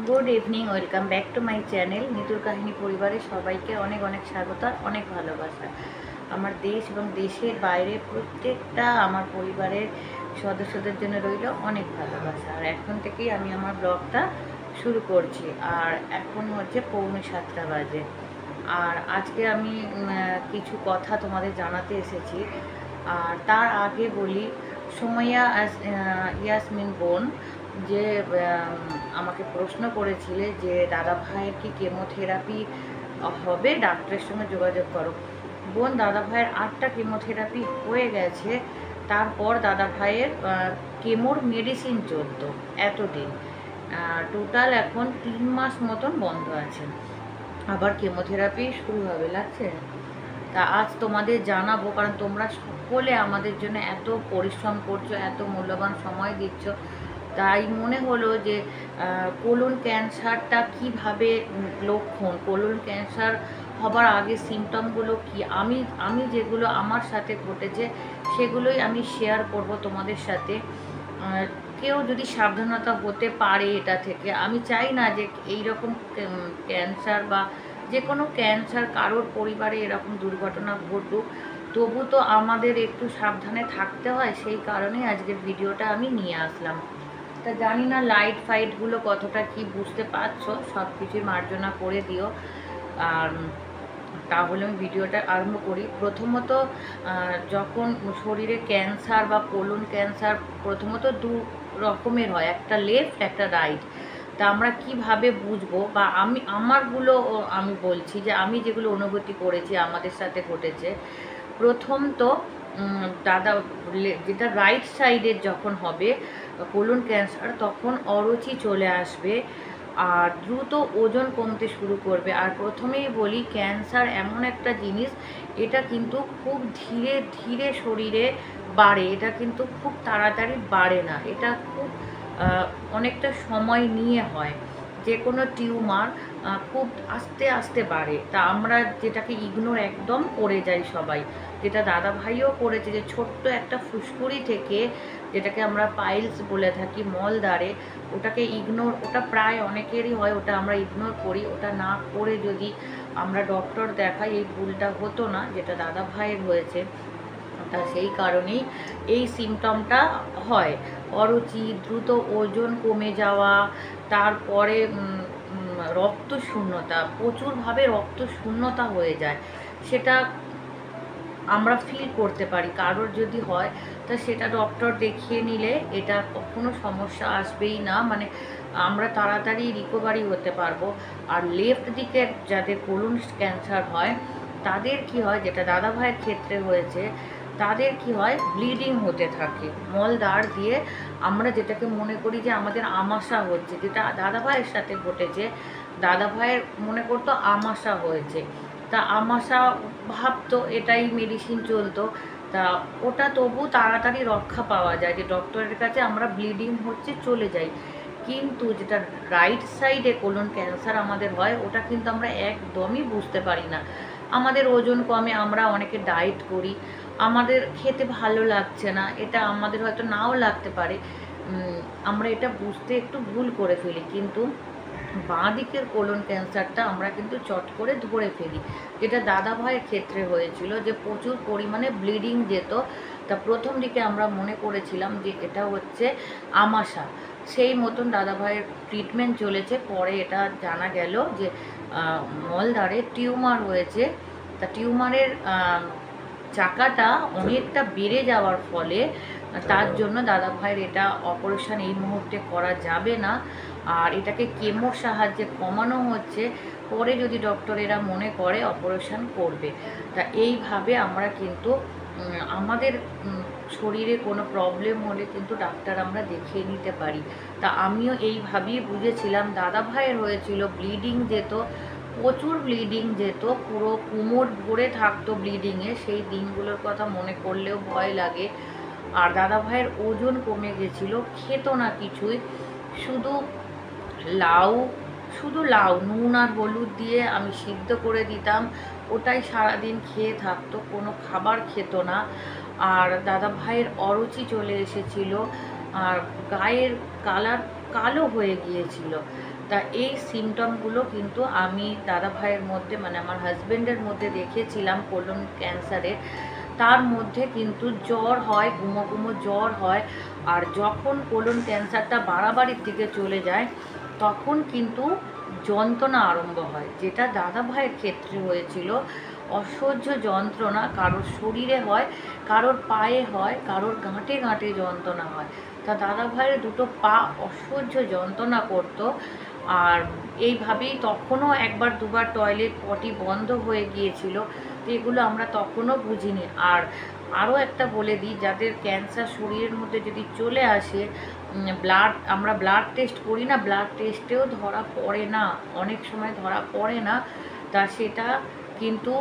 Good evening, welcome back to my channel নিতুর কাহিনী পরিবারে সবাইকে অনেক অনেক স্বাগত আর অনেক ভালোবাসা। আমার দেশ এবং দেশের বাইরে প্রত্যেকটা আমার পরিবারের সদস্যদের জন্য রইল অনেক ভালোবাসা। আর এখন থেকেই আমি আমার ব্লগটা শুরু করছি। আর এখন হচ্ছে 6:45 বাজে। আর আজকে আমি কিছু কথা তোমাদের জানাতে এসেছি। আর তার আগে বলি, সুমাইয়া ইয়াসমিন বোন যে আমাকে প্রশ্ন করেছিলে যে দাদা ভাইয়ের কি কেমোথেরাপি হবে, ডাক্তারের সঙ্গে যোগাযোগ করো। বোন, দাদা ভাইয়ের 8টা কেমোথেরাপি হয়ে গেছে। তারপর দাদা ভাইয়ের কেমোর মেডিসিন চলতো এতদিন। টোটাল এখন 3 মাস মতন বন্ধ আছে, আবার কেমোথেরাপি শুরু হবে লাগছে। তা আজ তোমাদের জানাবো, কারণ তোমরা সকলে আমাদের জন্য এত পরিশ্রম করছো, এত মূল্যবান সময় দিচ্ছ। তাই মনে হলো যে কোলন ক্যান্সারটা কিভাবে লক্ষণ, কোলন ক্যান্সার হবার আগে সিমটমগুলো কি, আমি যেগুলো আমার সাথে ঘটেছে সেগুলোই আমি শেয়ার করব তোমাদের সাথে। কেউ যদি সাবধানতা হতে পারে এটা থেকে, আমি চাই না যে এই রকম ক্যান্সার বা যে কোনো ক্যান্সার কারোর পরিবারে এরকম দুর্ঘটনা ঘটুক, তবু তো আমাদের একটু সাবধানে থাকতে হয়। সেই কারণেই আজকের ভিডিওটা আমি নিয়ে আসলাম। তা জানি না লাইট ফাইটগুলো কতটা কি বুঝতে পারছো, সব কিছুই মার্জনা করে দিও। আর তাহলে আমি ভিডিওটা আরম্ভ করি। প্রথমত, যখন শরীরে ক্যান্সার বা কোলন ক্যান্সার প্রথমত দু রকমের হয়, একটা লেফট একটা রাইট। তা আমরা কিভাবে বুঝবো, বা আমি বলছি যে আমি যেগুলো অনুভূতি করেছি আমাদের সাথে ঘটেছে। প্রথম তো দাদা যেটা রাইট সাইডের যখন হবে কোলন ক্যান্সার, তখন অরুচি চলে আসবে আর দ্রুত ওজন কমতে শুরু করবে। আর প্রথমেই বলি, ক্যান্সার এমন একটা জিনিস, এটা কিন্তু খুব ধীরে ধীরে শরীরে বাড়ে, এটা কিন্তু খুব তাড়াতাড়ি বাড়ে না, এটা খুব অনেকটা সময় নিয়ে হয়। যে কোনো টিউমার খুব আস্তে আস্তে বাড়ে। তা আমরা যেটাকে ইগনোর একদম করে যাই সবাই, যেটা দাদা ভাইও করেছে, যে ছোট্ট একটা ফুসকুড়ি থেকে, যেটাকে আমরা পাইলস বলে থাকি, মলদ্বারে, ওটাকে ইগনোর, ওটা প্রায় অনেকেরই হয়, ওটা আমরা ইগনোর করি। ওটা না করে যদি আমরা ডক্টর দেখাই, এই ভুলটা হতো না যেটা দাদা ভাইয়ের হয়েছে। তা সেই কারণেই এই সিমটমটা হয়। অরুচি, দ্রুত ওজন কমে যাওয়া, তারপরে রক্ত শূন্যতা, প্রচুরভাবে রক্ত শূন্যতা হয়ে যায়, সেটা আমরা ফিল করতে পারি। কারোর যদি হয় তা সেটা ডক্টর দেখিয়ে নিলে এটা কখনো সমস্যা আসবেই না, মানে আমরা তাড়াতাড়ি রিকভারি হতে পারবো। আর লেফট দিকের যাদের কোলন ক্যান্সার হয়, তাদের কি হয়, যেটা দাদা ভাইয়ের ক্ষেত্রে হয়েছে, তাদের কি হয়, ব্লিডিং হতে থাকে মলদ্বার দিয়ে। আমরা যেটাকে মনে করি যে আমাদের আমাশা হচ্ছে, যেটা দাদা ভাইয়ের সাথে ঘটেছে, দাদা ভাইয়ের মনে করতো আমাশা হয়েছে। তা আমাশা ভাবতো এটাই মেডিসিন চলতো। তা ওটা তবু তাড়াতাড়ি রক্ষা পাওয়া যায়, যে ডক্টরের কাছে আমরা ব্লিডিং হচ্ছে চলে যাই। কিন্তু যেটা রাইট সাইডে কোলন ক্যান্সার আমাদের হয়, ওটা কিন্তু আমরা একদমই বুঝতে পারি না। আমাদের ওজন কমে, আমরা অনেকে ডায়েট করি, আমাদের খেতে ভালো লাগছে না, এটা আমাদের হয়তো নাও লাগতে পারে, আমরা এটা বুঝতে একটু ভুল করে ফেলি। কিন্তু বাঁ দিকের কোলন ক্যান্সারটা আমরা কিন্তু চট করে ধরে ফেলি, যেটা দাদা ভাইয়ের ক্ষেত্রে হয়েছিল, যে প্রচুর পরিমাণে ব্লিডিং যেত। তা প্রথম দিকে আমরা মনে করেছিলাম যে এটা হচ্ছে আমাশা, সেই মতন দাদা ভাইয়ের ট্রিটমেন্ট চলেছে। পরে এটা জানা গেল যে মলদ্বারে টিউমার হয়েছে। তা টিউমারের চাকাটা অনেকটা বেড়ে যাওয়ার ফলে, তার জন্য দাদা ভাইয়ের এটা অপারেশন এই মুহূর্তে করা যাবে না, আর এটাকে কেমোর সাহায্যে কমানো হচ্ছে। পরে যদি ডক্টরেরা মনে করে অপারেশন করবে। তা এইভাবে আমরা কিন্তু আমাদের শরীরে কোনো প্রবলেম হলে কিন্তু ডাক্তার আমরা দেখিয়ে নিতে পারি। তা আমিও এইভাবেই বুঝেছিলাম। দাদা ভাইয়ের হয়েছিল, ব্লিডিং যেত, প্রচুর ব্লিডিং যেত, পুরো কোমর ভরে থাকতো ব্লিডিংয়ে, সেই দিনগুলোর কথা মনে করলেও ভয় লাগে। আর দাদা ভাইয়ের ওজন কমে গেছিলো, খেত না কিছুই, শুধু লাউ শুধু লাউ নুন আর হলুদ দিয়ে আমি সিদ্ধ করে দিতাম, ওটাই সারাদিন খেয়ে থাকতো, কোনো খাবার খেত না। আর দাদা ভাইয়ের অরুচি চলে এসেছিলো, আর গায়ের কালার কালো হয়ে গিয়েছিল। তা এই সিমটমগুলো কিন্তু আমি দাদা ভাইয়ের মধ্যে মানে আমার হাজব্যান্ডের মধ্যে দেখেছিলাম কোলন ক্যান্সারের। তার মধ্যে কিন্তু জ্বর হয়, গুমো গুমো জ্বর হয়, আর যখন কোলন ক্যান্সারটা বাড়াবাড়ির দিকে চলে যায় তখন কিন্তু যন্ত্রণা আরম্ভ হয়, যেটা দাদা ভাইয়ের ক্ষেত্রে হয়েছিল। অসহ্য যন্ত্রণা কারোর শরীরে হয়, কারোর পায়ে হয়, কারোর গাঁটে গাঁটে যন্ত্রণা হয়। তা দাদা ভাইয়ের দুটো পা অসহ্য যন্ত্রণা করতো। আর এইভাবেই তখনও একবার দুবার টয়লেট পটি বন্ধ হয়ে গিয়েছিল। তো এগুলো আমরা তখনও বুঝিনি। আর আরও একটা বলে দিই, যাদের ক্যান্সার শরীরের মধ্যে যদি চলে আসে, আমরা ব্লাড টেস্ট করি না, ব্লাড টেস্টেও ধরা পড়ে না, অনেক সময় ধরা পড়ে না। তা সেটা কিন্তু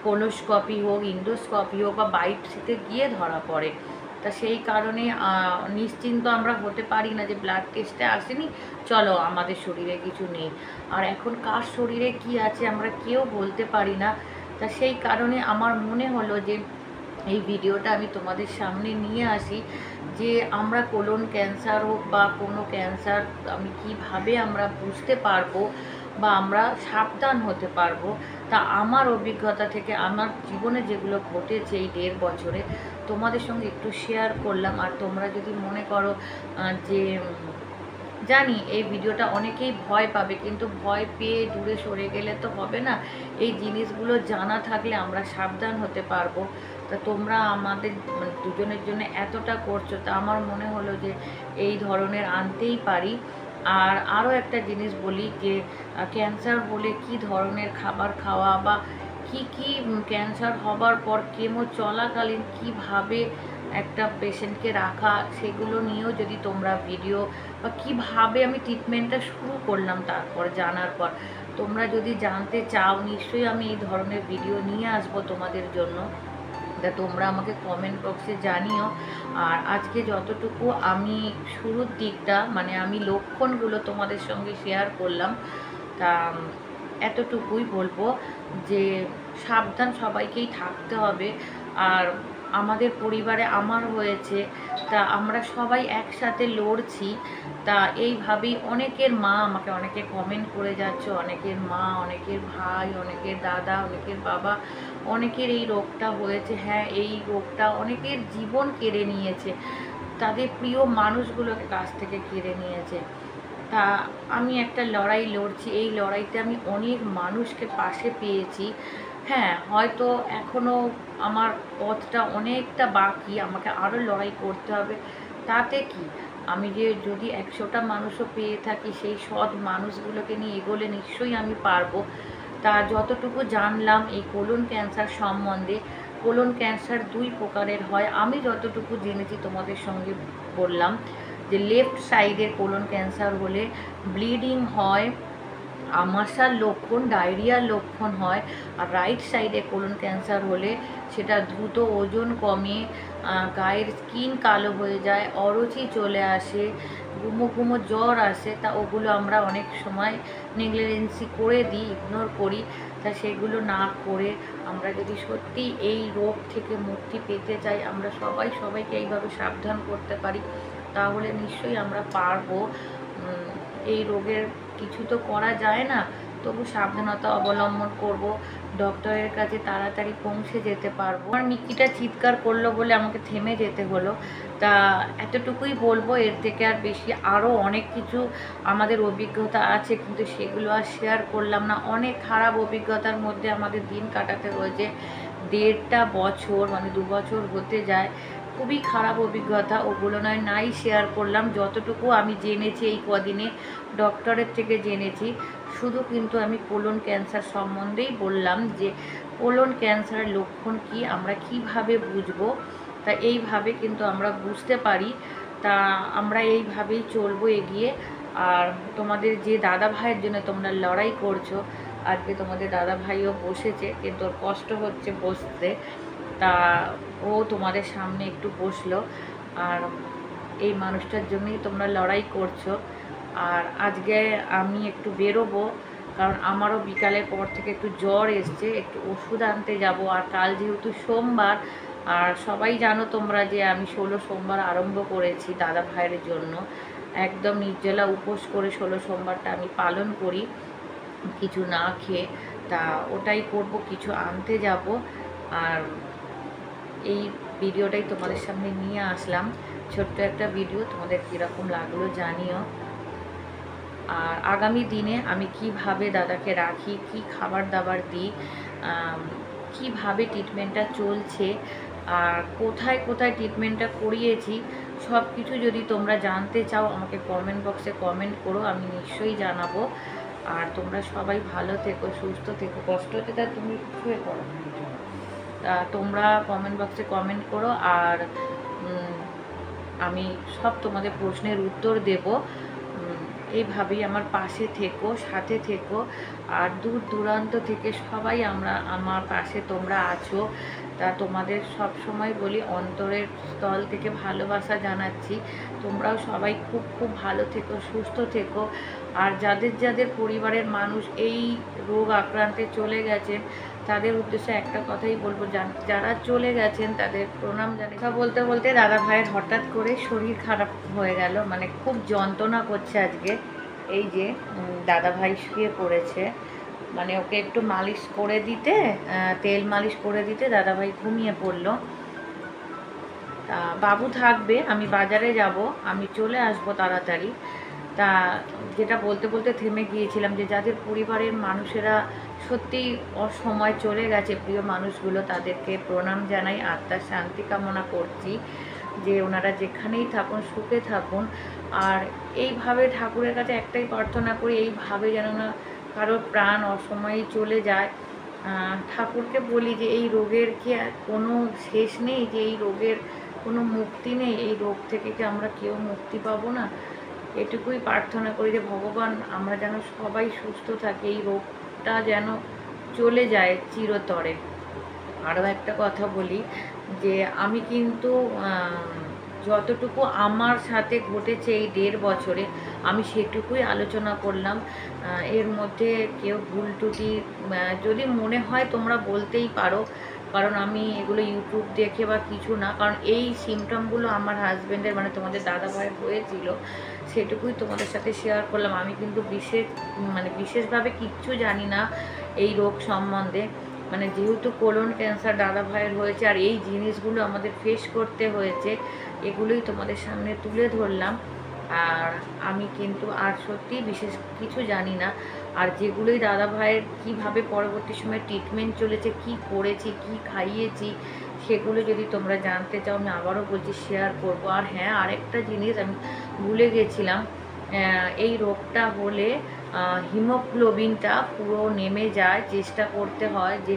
কোলোস্কপি হোক, ইন্ডোস্কপি হোক বা বায়োপসিতে গিয়ে ধরা পড়ে। তা সেই কারণে নিশ্চিন্ত আমরা হতে পারি না যে ব্লাড টেস্টে আসেনি, চলো আমাদের শরীরে কিছু নেই। আর এখন কার শরীরে কি আছে আমরা কেউ বলতে পারি না। তা সেই কারণে আমার মনে হলো যে এই ভিডিওটা আমি তোমাদের সামনে নিয়ে আসি, যে আমরা কোলন ক্যান্সার হোক বা কোনো ক্যান্সার আমি কিভাবে আমরা বুঝতে পারবো বা আমরা সাবধান হতে পারবো। তা আমার অভিজ্ঞতা থেকে আমার জীবনে যেগুলো ঘটেছে এই 1.5 বছরে তোমাদের সঙ্গে একটু শেয়ার করলাম। আর তোমরা যদি মনে করো যে জানি এই ভিডিওটা অনেকেই ভয় পাবে, কিন্তু ভয় পেয়ে দূরে সরে গেলে তো হবে না। এই জিনিসগুলো জানা থাকলে আমরা সাবধান হতে পারবো। তা তোমরা আমাদের দুজনের জন্য এতটা করছো, তা আমার মনে হলো যে এই ধরনের আনতেই পারি। আর আরও একটা জিনিস বলি যে ক্যান্সার হলে কি ধরনের খাবার খাওয়া বা কি কি ক্যান্সার হবার পর কেমো চলাকালীন কিভাবে একটা পেশেন্টকে রাখা, সেগুলো নিয়েও যদি তোমরা ভিডিও বা কীভাবে আমি ট্রিটমেন্টটা শুরু করলাম তারপর জানার পর তোমরা যদি জানতে চাও, নিশ্চয়ই আমি এই ধরনের ভিডিও নিয়ে আসবো তোমাদের জন্য। তা তোমরা আমাকে কমেন্ট বক্সে জানিও। আর আজকে যতটুকু আমি শুরুর দিকটা মানে আমি লক্ষণগুলো তোমাদের সঙ্গে শেয়ার করলাম, তা এতটুকুই বলবো যে সাবধান সবাইকেই থাকতে হবে। আর আমাদের পরিবারে আমার হয়েছে, তা আমরা সবাই একসাথে লড়ছি। তা এইভাবেই অনেকের মা আমাকে অনেকে কমেন্ট করে যাচ্ছে, অনেকের মা, অনেকের ভাই, অনেকের দাদা, অনেকের বাবা, অনেকের এই রোগটা হয়েছে। হ্যাঁ, এই রোগটা অনেকের জীবন কেড়ে নিয়েছে, তাদের প্রিয় মানুষগুলোকে কাছ থেকে কেড়ে নিয়েছে। তা আমি একটা লড়াই লড়ছি, এই লড়াইতে আমি অনেক মানুষকে পাশে পেয়েছি। হ্যাঁ, হয়তো এখনও আমার পথটা অনেকটা বাকি, আমাকে আরও লড়াই করতে হবে। তাতে কি, আমি যে যদি 100টা মানুষও পেয়ে থাকি, সেই সৎ মানুষগুলোকে নিয়ে এগোলে নিশ্চয়ই আমি পারবো। তা যতটুকু জানলাম এই কোলন ক্যান্সার সম্বন্ধে, কোলন ক্যান্সার 2 প্রকারের হয়, আমি যতটুকু জেনেছি তোমাদের সঙ্গে বললাম। যে লেফট সাইডে কোলন ক্যান্সার হলে ব্লিডিং হয়, আমাশার লক্ষণ, ডায়রিয়ার লক্ষণ হয়। আর রাইট সাইডে কোলন ক্যান্সার হলে সেটা দ্রুত ওজন কমে, গায়ের স্কিন কালো হয়ে যায়, অরুচি চলে আসে, গুমো গুমো জ্বর আসে। তা ওগুলো আমরা অনেক সময় নেগলিজেন্সি করে দিই, ইগনোর করি। তা সেগুলো না করে আমরা যদি সত্যি এই রোগ থেকে মুক্তি পেতে চাই, আমরা সবাইকে এইভাবে সাবধান করতে পারি, তাহলে নিশ্চয়ই আমরা পারবো। এই রোগের কিছু তো করা যায় না, তবু সাবধানতা অবলম্বন করব, ডক্টরের কাছে তাড়াতাড়ি পৌঁছে যেতে পারবো। আমার মিকিটা চিৎকার করলো বলে আমাকে থেমে যেতে হলো। তা এতটুকুই বলবো, এর থেকে আর বেশি আরও অনেক কিছু আমাদের অভিজ্ঞতা আছে, কিন্তু সেগুলো আর শেয়ার করলাম না। অনেক খারাপ অভিজ্ঞতার মধ্যে আমাদের দিন কাটাতে হয়েছে। 1.5 বছর মানে 2 বছর হতে যায়, খুবই খারাপ অভিজ্ঞতা। ওগুলো নাই শেয়ার করলাম। যতটুকু আমি জেনেছি এই কদিনে ডক্টরের থেকে জেনেছি, শুধু কিন্তু আমি কোলন ক্যান্সার সম্বন্ধেই বললাম যে কোলন ক্যান্সারের লক্ষণ কি, আমরা কিভাবে বুঝবো। তা এইভাবে কিন্তু আমরা বুঝতে পারি। তা আমরা এইভাবেই চলবো এগিয়ে। আর তোমাদের যে দাদা ভাইয়ের জন্য তোমরা লড়াই করছো, আজকে তোমাদের দাদা ভাইও বসেছে, কিন্তু ওর কষ্ট হচ্ছে বসতে, তা ও তোমাদের সামনে একটু বসলো। আর এই মানুষটার জন্যই তোমরা লড়াই করছো। আর আজকে আমি একটু বেরোবো, কারণ আমারও বিকালের পর থেকে একটু জ্বর এসছে, একটু ওষুধ আনতে যাব। আর কাল যেহেতু সোমবার, আর সবাই জানো তোমরা যে আমি 16 সোমবার আরম্ভ করেছি দাদা ভাইয়ের জন্য। একদম নির্জলা উপোস করে 16 সোমবারটা আমি পালন করি কিছু না খেয়ে। তা ওটাই করব, কিছু আনতে যাব। আর এই ভিডিওটাই তোমাদের সামনে নিয়ে আসলাম, ছোট্ট একটা ভিডিও। তোমাদের কীরকম লাগলো জানিও। আর আগামী দিনে আমি কিভাবে দাদাকে রাখি, কি খাবার দাবার দিই, কিভাবে ট্রিটমেন্টটা চলছে, আর কোথায় কোথায় ট্রিটমেন্টটা করিয়েছি, সব কিছু যদি তোমরা জানতে চাও আমাকে কমেন্ট বক্সে কমেন্ট করো, আমি নিশ্চয়ই জানাবো। আর তোমরা সবাই ভালো থেকো, সুস্থ থেকো। কষ্ট হচ্ছে তা তুমি শুয়ে পড়ো, তোমরা কমেন্ট বক্সে কমেন্ট করো। আর আমি সব তোমাদের প্রশ্নের উত্তর দেব। এইভাবেই আমার পাশে থেকো, সাথে থেকো। আর দূর দূরান্ত থেকে সবাই আমার পাশে তোমরা আছো। তা তোমাদের সব সময় বলি অন্তরের স্থল থেকে ভালোবাসা জানাচ্ছি। তোমরাও সবাই খুব খুব ভালো থেকো, সুস্থ থেকো। আর যাদের যাদের পরিবারের মানুষ এই রোগ আক্রান্তে চলে গেছেন তাদের উদ্দেশ্যে একটা কথাই বলবো, যারা চলে গেছেন তাদের প্রণাম জানাই। কথা বলতে বলতে দাদা ভাইয়ের হঠাৎ করে শরীর খারাপ হয়ে গেল, মানে খুব যন্ত্রণা করছে আজকে। এই যে দাদা ভাই শুয়ে পড়েছে, মানে ওকে একটু মালিশ করে দিতে, তেল মালিশ করে দিতে দাদা ভাই ঘুমিয়ে পড়লো। তা বাবু থাকবে, আমি বাজারে যাব, আমি চলে আসব তাড়াতাড়ি। তা যেটা বলতে বলতে থেমে গিয়েছিলাম, যে যাদের পরিবারের মানুষেরা সত্যিই অসময় চলে গেছে, প্রিয় মানুষগুলো, তাদেরকে প্রণাম জানাই, আত্মার শান্তি কামনা করছি, যে ওনারা যেখানেই থাকুন সুখে থাকুন। আর এইভাবে ঠাকুরের কাছে একটাই প্রার্থনা করি, এইভাবে যেন না কারোর প্রাণ অসময়েই চলে যায়। ঠাকুরকে বলি যে এই রোগের কি কোনো শেষ নেই, যে এই রোগের কোনো মুক্তি নেই, এই রোগ থেকে কি আমরা কেউ মুক্তি পাবো না। এটুকুই প্রার্থনা করি যে ভগবান আমরা যেন সবাই সুস্থ থাকি, এই রোগটা যেন চলে যায় চিরতরে। আরও একটা কথা বলি, যে আমি কিন্তু যতটুকু আমার সাথে ঘটেছে এই 1.5 বছরে আমি সেটুকুই আলোচনা করলাম। এর মধ্যে কেউ ভুল ত্রুটি যদি মনে হয় তোমরা বলতেই পারো, কারণ আমি এগুলো ইউটিউব দেখে বা কিছু না, কারণ এই সিমটমগুলো আমার হাজব্যান্ডের, মানে তোমাদের দাদা ভাইয়ের হয়েছিল, সেটুকুই তোমাদের সাথে শেয়ার করলাম। আমি কিন্তু বিশেষভাবে কিচ্ছু জানি না এই রোগ সম্বন্ধে। মানে যেহেতু কোলন ক্যান্সার দাদা ভাইয়ের হয়েছে আর এই জিনিসগুলো আমাদের ফেস করতে হয়েছে, এগুলোই তোমাদের সামনে তুলে ধরলাম। আর আমি কিন্তু আর সত্যি বিশেষ কিছু জানি না। আর যেগুলোই দাদা ভাইয়ের কীভাবে পরবর্তী সময় ট্রিটমেন্ট চলেছে, কি করেছি, কি খাইয়েছি, সেগুলো যদি তোমরা জানতে চাও আমি আবারও বলছি শেয়ার করব। আর হ্যাঁ, আরেকটা জিনিস আমি ভুলে গেছিলাম, এই রোগটা হলে হিমোগ্লোবিনটা পুরো নেমে যায়, চেষ্টা করতে হয় যে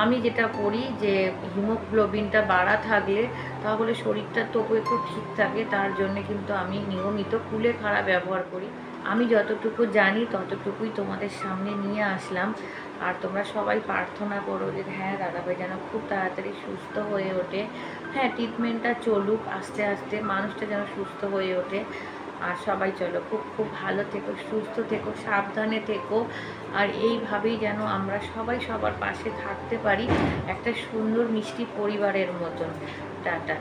আমি যেটা করি, যে হিমোগ্লোবিনটা বাড়া থাকলে তাহলে শরীরটা তবু একটু ঠিক থাকে। তার জন্যে কিন্তু আমি নিয়মিত কুলেখাড়া ব্যবহার করি। আমি যতটুকু জানি ততটুকুই তোমাদের সামনে নিয়ে আসলাম। আর তোমরা সবাই প্রার্থনা করো যে হ্যাঁ দাদাভাই যেন খুব তাড়াতাড়ি সুস্থ হয়ে ওঠে। হ্যাঁ, ট্রিটমেন্টটা চলুক আস্তে আস্তে, মানুষটা যেন সুস্থ হয়ে ওঠে। আর সবাই চলো খুব খুব ভালো থেকো, সুস্থ থেকো, সাবধানে থেকো। আর এইভাবেই যেন আমরা সবাই সবার পাশে থাকতে পারি, একটা সুন্দর মিষ্টি পরিবারের মতন। টাটা।